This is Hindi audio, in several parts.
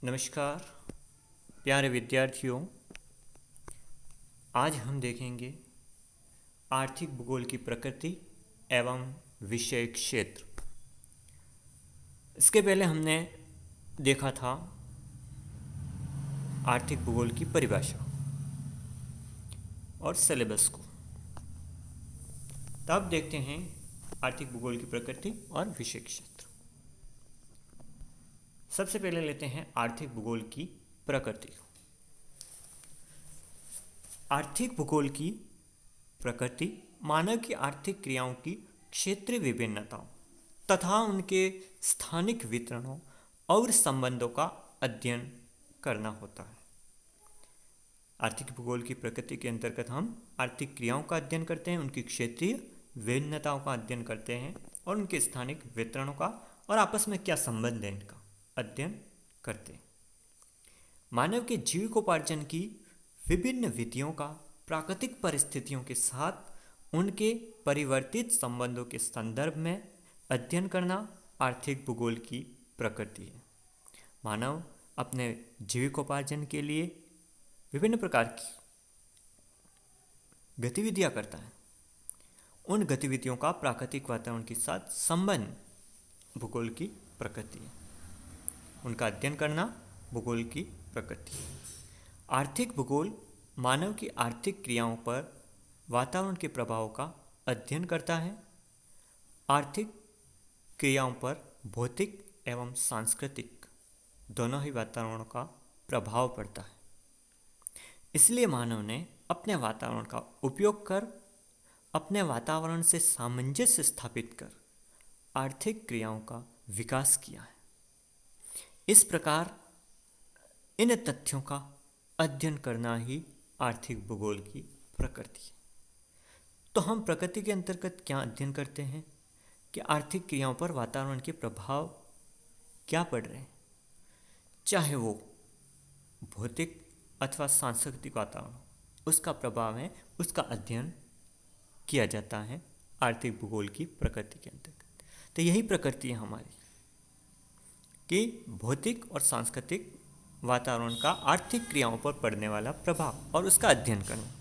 नमस्कार प्यारे विद्यार्थियों। आज हम देखेंगे आर्थिक भूगोल की प्रकृति एवं विषय क्षेत्र। इसके पहले हमने देखा था आर्थिक भूगोल की परिभाषा और सिलेबस को। तब देखते हैं आर्थिक भूगोल की प्रकृति और विषय क्षेत्र। सबसे पहले लेते हैं आर्थिक भूगोल की प्रकृति। आर्थिक भूगोल की प्रकृति मानव की आर्थिक क्रियाओं की क्षेत्रीय विभिन्नताओं तथा उनके स्थानिक वितरणों और संबंधों का अध्ययन करना होता है। आर्थिक भूगोल की प्रकृति के अंतर्गत हम आर्थिक क्रियाओं का अध्ययन करते हैं, उनकी क्षेत्रीय विभिन्नताओं का अध्ययन करते हैं और उनके स्थानिक वितरणों का और आपस में क्या संबंध है इनका अध्ययन करते हैं। मानव के जीविकोपार्जन की विभिन्न विधियों का प्राकृतिक परिस्थितियों के साथ उनके परिवर्तित संबंधों के संदर्भ में अध्ययन करना आर्थिक भूगोल की प्रकृति है। मानव अपने जीविकोपार्जन के लिए विभिन्न प्रकार की गतिविधियां करता है। उन गतिविधियों का प्राकृतिक वातावरण के साथ संबंध भूगोल की प्रकृति है। उनका अध्ययन करना भूगोल की प्रकृति है। आर्थिक भूगोल मानव की आर्थिक क्रियाओं पर वातावरण के प्रभाव का अध्ययन करता है। आर्थिक क्रियाओं पर भौतिक एवं सांस्कृतिक दोनों ही वातावरण का प्रभाव पड़ता है। इसलिए मानव ने अपने वातावरण का उपयोग कर अपने वातावरण से सामंजस्य स्थापित कर आर्थिक क्रियाओं का विकास किया है। इस प्रकार इन तथ्यों का अध्ययन करना ही आर्थिक भूगोल की प्रकृति है। तो हम प्रकृति के अंतर्गत क्या अध्ययन करते हैं कि आर्थिक क्रियाओं पर वातावरण के प्रभाव क्या पड़ रहे हैं, चाहे वो भौतिक अथवा सांस्कृतिक वातावरण, उसका प्रभाव है, उसका अध्ययन किया जाता है आर्थिक भूगोल की प्रकृति के अंतर्गत। तो यही प्रकृति है हमारी कि भौतिक और सांस्कृतिक वातावरण का आर्थिक क्रियाओं पर पड़ने वाला प्रभाव और उसका अध्ययन करना।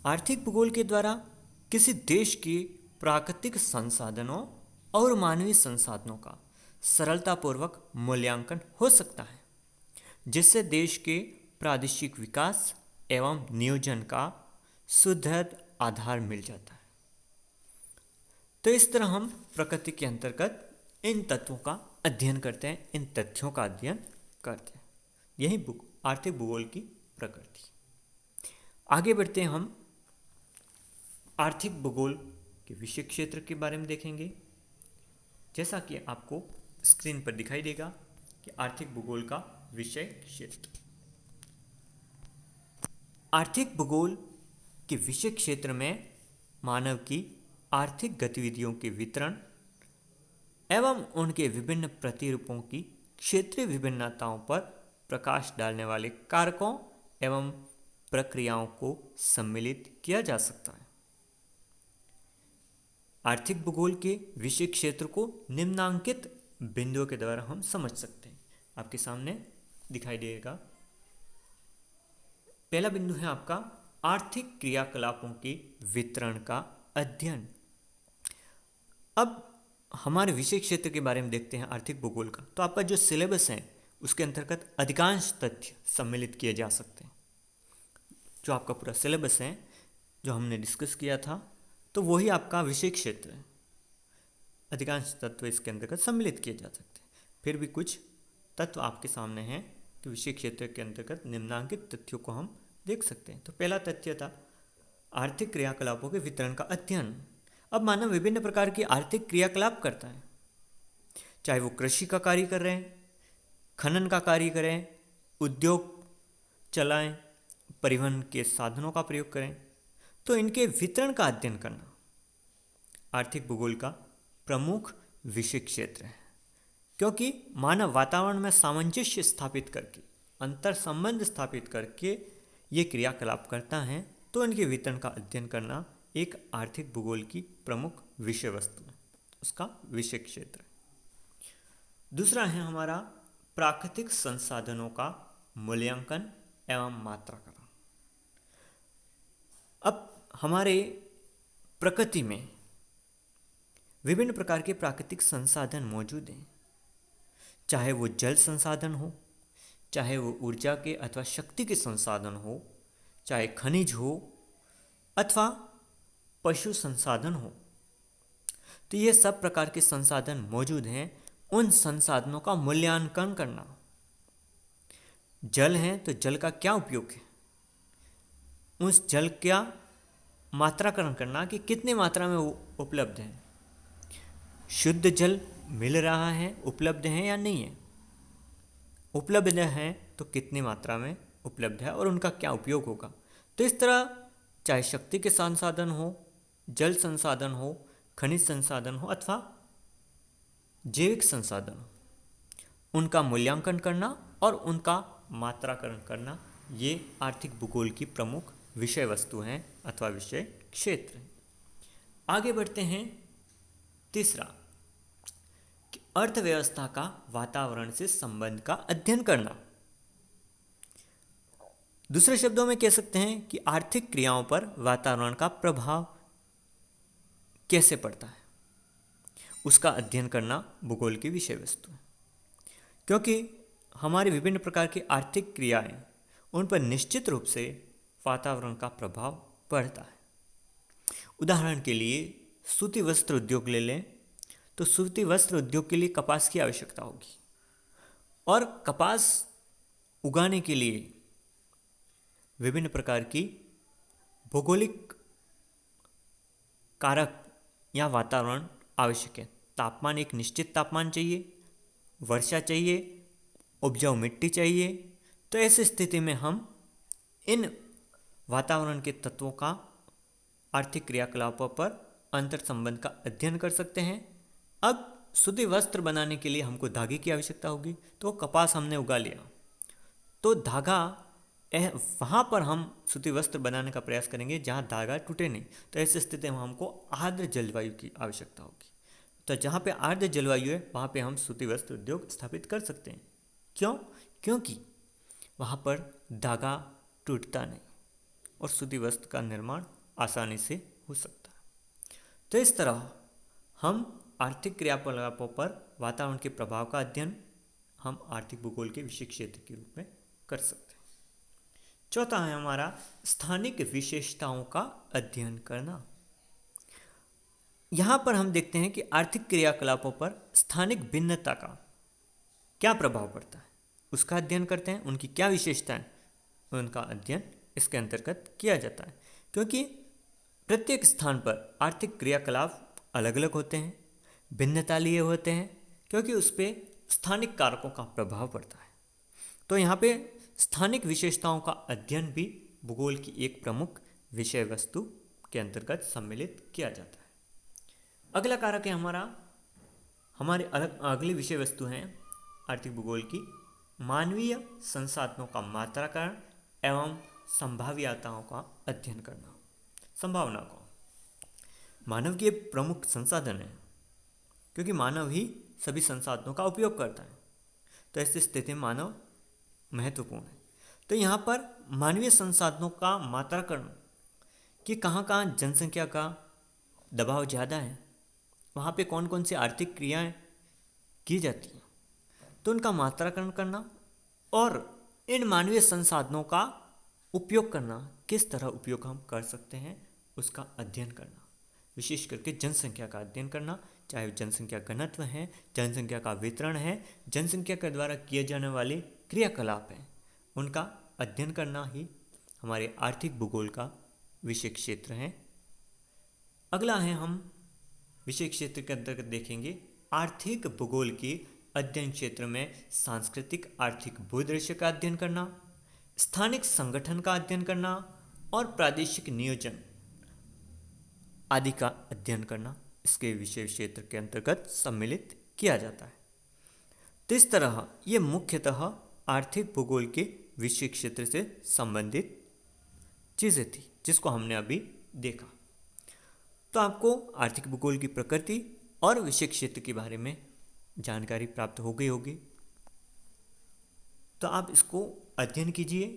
आर्थिक भूगोल के द्वारा किसी देश के प्राकृतिक संसाधनों और मानवीय संसाधनों का सरलतापूर्वक मूल्यांकन हो सकता है, जिससे देश के प्रादेशिक विकास एवं नियोजन का सुदृढ़ आधार मिल जाता है। तो इस तरह हम प्रकृति के अंतर्गत इन तत्वों का अध्ययन करते हैं, इन तथ्यों का अध्ययन करते हैं। यही आर्थिक भूगोल की प्रकृति। आगे बढ़ते हैं, हम आर्थिक भूगोल के विषय क्षेत्र के बारे में देखेंगे। जैसा कि आपको स्क्रीन पर दिखाई देगा कि आर्थिक भूगोल का विषय क्षेत्र। आर्थिक भूगोल के विषय क्षेत्र में मानव की आर्थिक गतिविधियों के वितरण एवं उनके विभिन्न प्रतिरूपों की क्षेत्रीय विभिन्नताओं पर प्रकाश डालने वाले कारकों एवं प्रक्रियाओं को सम्मिलित किया जा सकता है। आर्थिक भूगोल के विषय क्षेत्र को निम्नांकित बिंदुओं के द्वारा हम समझ सकते हैं। आपके सामने दिखाई देगा। पहला बिंदु है आपका आर्थिक क्रियाकलापों के वितरण का अध्ययन। अब हमारे विषय क्षेत्र के बारे में देखते हैं आर्थिक भूगोल का। तो आपका जो सिलेबस है उसके अंतर्गत अधिकांश तथ्य सम्मिलित किए जा सकते हैं। जो आपका पूरा सिलेबस है जो हमने डिस्कस किया था, तो वही आपका विषय क्षेत्र है। अधिकांश तत्व इसके अंतर्गत सम्मिलित किए जा सकते हैं। फिर भी कुछ तत्व आपके सामने हैं कि विषय क्षेत्र के अंतर्गत निम्नांकित तथ्यों को हम देख सकते हैं। तो पहला तथ्य था आर्थिक क्रियाकलापों के वितरण का अध्ययन। अब मानव विभिन्न प्रकार की आर्थिक क्रियाकलाप करता है, चाहे वो कृषि का कार्य कर रहे हैं, खनन का कार्य करें, उद्योग चलाएं, परिवहन के साधनों का प्रयोग करें। तो इनके वितरण का अध्ययन करना आर्थिक भूगोल का प्रमुख विषय क्षेत्र है, क्योंकि मानव वातावरण में सामंजस्य स्थापित करके, अंतर संबंध स्थापित करके ये क्रियाकलाप करता है। तो इनके वितरण का अध्ययन करना एक आर्थिक भूगोल की प्रमुख विषय वस्तु है, उसका विषय क्षेत्र। दूसरा है हमारा प्राकृतिक संसाधनों का मूल्यांकन एवं मात्राकरण। अब हमारे प्रकृति में विभिन्न प्रकार के प्राकृतिक संसाधन मौजूद हैं, चाहे वो जल संसाधन हो, चाहे वो ऊर्जा के अथवा शक्ति के संसाधन हो, चाहे खनिज हो अथवा पशु संसाधन हो। तो ये सब प्रकार के संसाधन मौजूद हैं। उन संसाधनों का मूल्यांकन करना, जल है तो जल का क्या उपयोग है, उस जल का मात्राकरण करना कि कितने मात्रा में वो उपलब्ध है, शुद्ध जल मिल रहा है, उपलब्ध है या नहीं है, उपलब्ध है तो कितनी मात्रा में उपलब्ध है और उनका क्या उपयोग होगा। तो इस तरह चाहे शक्ति के संसाधन हो, जल संसाधन हो, खनिज संसाधन हो अथवा जैविक संसाधन हो, उनका मूल्यांकन करना और उनका मात्राकरण करना, ये आर्थिक भूगोल की प्रमुख विषय वस्तु हैं अथवा विषय क्षेत्र हैं। आगे बढ़ते हैं। तीसरा कि अर्थव्यवस्था का वातावरण से संबंध का अध्ययन करना। दूसरे शब्दों में कह सकते हैं कि आर्थिक क्रियाओं पर वातावरण का प्रभाव कैसे पड़ता है, उसका अध्ययन करना भूगोल की विषय वस्तु है। क्योंकि हमारी विभिन्न प्रकार की आर्थिक क्रियाएं, उन पर निश्चित रूप से वातावरण का प्रभाव पड़ता है। उदाहरण के लिए सूती वस्त्र उद्योग ले लें तो सूती वस्त्र उद्योग के लिए कपास की आवश्यकता होगी और कपास उगाने के लिए विभिन्न प्रकार की भौगोलिक कारक या वातावरण आवश्यक है। तापमान, एक निश्चित तापमान चाहिए, वर्षा चाहिए, उपजाऊ मिट्टी चाहिए। तो ऐसी स्थिति में हम इन वातावरण के तत्वों का आर्थिक क्रियाकलापों पर अंतर संबंध का अध्ययन कर सकते हैं। अब सूती वस्त्र बनाने के लिए हमको धागे की आवश्यकता होगी, तो कपास हमने उगा लिया, तो धागा वहाँ पर हम सूती वस्त्र बनाने का प्रयास करेंगे जहाँ धागा टूटे नहीं। तो ऐसी स्थिति में हमको आर्द्र जलवायु की आवश्यकता होगी। तो जहाँ पे आर्द्र जलवायु है वहाँ पे हम सूती वस्त्र उद्योग स्थापित कर सकते हैं। क्यों? क्योंकि वहाँ पर धागा टूटता नहीं और सूती वस्त्र का निर्माण आसानी से हो सकता है। तो इस तरह हम आर्थिक क्रियाकलापों पर वातावरण के प्रभाव का अध्ययन हम आर्थिक भूगोल के विषय क्षेत्र के रूप में कर सकते हैं। चौथा है हमारा स्थानिक विशेषताओं का अध्ययन करना। यहाँ पर हम देखते हैं कि आर्थिक क्रियाकलापों पर स्थानिक भिन्नता का क्या प्रभाव पड़ता है, उसका अध्ययन करते हैं। उनकी क्या विशेषताएं, उनका अध्ययन इसके अंतर्गत किया जाता है। क्योंकि प्रत्येक स्थान पर आर्थिक क्रियाकलाप अलग अलग होते हैं, भिन्नता लिए होते हैं, क्योंकि उस पर स्थानिक कारकों का प्रभाव पड़ता है। तो यहाँ पे स्थानिक विशेषताओं का अध्ययन भी भूगोल की एक प्रमुख विषय वस्तु के अंतर्गत सम्मिलित किया जाता है। अगला कारक है हमारे अगली विषय वस्तु हैं आर्थिक भूगोल की मानवीय संसाधनों का मात्राकरण एवं संभाव्यताओं का अध्ययन करना। संभावना को मानव के प्रमुख संसाधन है, क्योंकि मानव ही सभी संसाधनों का उपयोग करता है। तो ऐसी स्थिति में मानव महत्वपूर्ण है। तो यहाँ पर मानवीय संसाधनों का मात्राकरण कि कहाँ कहाँ जनसंख्या का दबाव ज़्यादा है, वहाँ पे कौन कौन सी आर्थिक क्रियाएं की जाती हैं, तो उनका मात्राकरण करना और इन मानवीय संसाधनों का उपयोग करना, किस तरह उपयोग हम कर सकते हैं उसका अध्ययन करना। विशेष करके जनसंख्या का अध्ययन करना, चाहे जनसंख्या घनत्व है, जनसंख्या का वितरण है, जनसंख्या के द्वारा किए जाने वाले क्रियाकलाप हैं, उनका अध्ययन करना ही हमारे आर्थिक भूगोल का विषय क्षेत्र है। अगला है हम विषय क्षेत्र के अंतर्गत देखेंगे आर्थिक भूगोल के अध्ययन क्षेत्र में सांस्कृतिक आर्थिक भूदृश्य का अध्ययन करना, स्थानिक संगठन का अध्ययन करना और प्रादेशिक नियोजन आदि का अध्ययन करना इसके विषय क्षेत्र के अंतर्गत सम्मिलित किया जाता है। तो इस तरह ये मुख्यतः आर्थिक भूगोल के विषय क्षेत्र से संबंधित चीज़ें थी जिसको हमने अभी देखा। तो आपको आर्थिक भूगोल की प्रकृति और विषय क्षेत्र के बारे में जानकारी प्राप्त हो गई होगी। तो आप इसको अध्ययन कीजिए